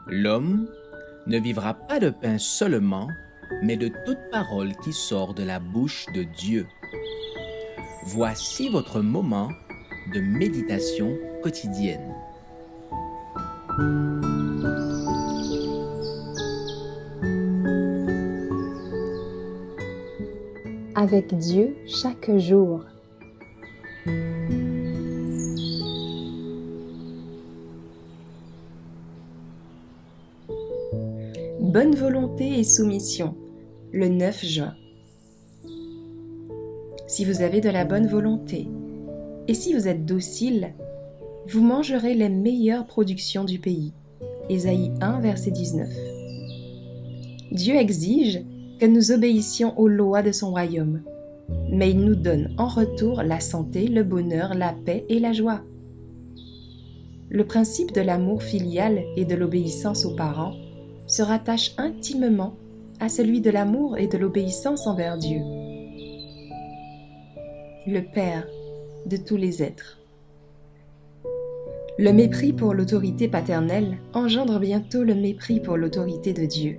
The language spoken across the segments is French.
L'homme ne vivra pas de pain seulement, mais de toute parole qui sort de la bouche de Dieu. Voici votre moment de méditation quotidienne. Avec Dieu chaque jour. Bonne volonté et soumission, le 9 juin. Si vous avez de la bonne volonté et si vous êtes docile, vous mangerez les meilleures productions du pays. Ésaïe 1, verset 19. Dieu exige que nous obéissions aux lois de son royaume, mais il nous donne en retour la santé, le bonheur, la paix et la joie. Le principe de l'amour filial et de l'obéissance aux parents se rattache intimement à celui de l'amour et de l'obéissance envers Dieu, le Père de tous les êtres. Le mépris pour l'autorité paternelle engendre bientôt le mépris pour l'autorité de Dieu.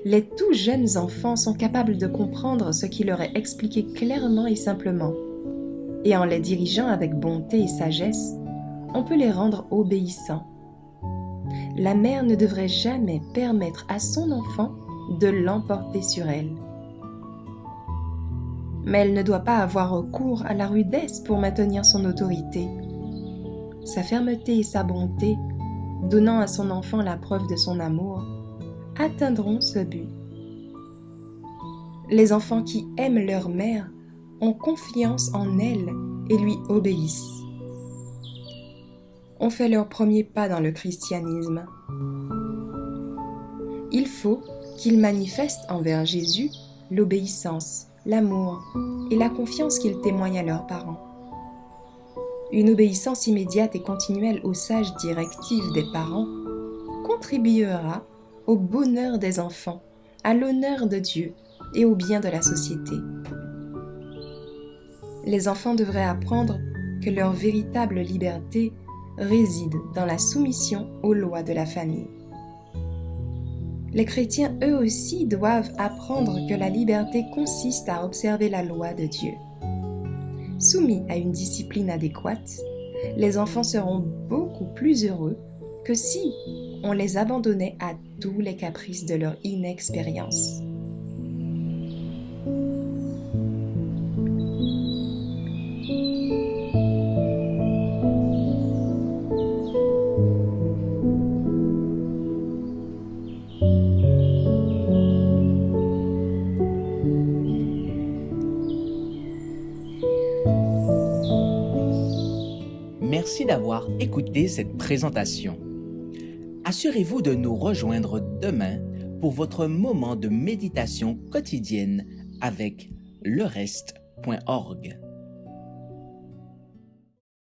Les tout jeunes enfants sont capables de comprendre ce qui leur est expliqué clairement et simplement, et en les dirigeant avec bonté et sagesse, on peut les rendre obéissants. La mère ne devrait jamais permettre à son enfant de l'emporter sur elle. Mais elle ne doit pas avoir recours à la rudesse pour maintenir son autorité. Sa fermeté et sa bonté, donnant à son enfant la preuve de son amour, atteindront ce but. Les enfants qui aiment leur mère ont confiance en elle et lui obéissent. Ont fait leur premier pas dans le christianisme. Il faut qu'ils manifestent envers Jésus l'obéissance, l'amour et la confiance qu'ils témoignent à leurs parents. Une obéissance immédiate et continuelle aux sages directives des parents contribuera au bonheur des enfants, à l'honneur de Dieu et au bien de la société. Les enfants devraient apprendre que leur véritable liberté réside dans la soumission aux lois de la famille. Les chrétiens, eux aussi, doivent apprendre que la liberté consiste à observer la loi de Dieu. Soumis à une discipline adéquate, les enfants seront beaucoup plus heureux que si on les abandonnait à tous les caprices de leur inexpérience. Merci d'avoir écouté cette présentation. Assurez-vous de nous rejoindre demain pour votre moment de méditation quotidienne avec lereste.org.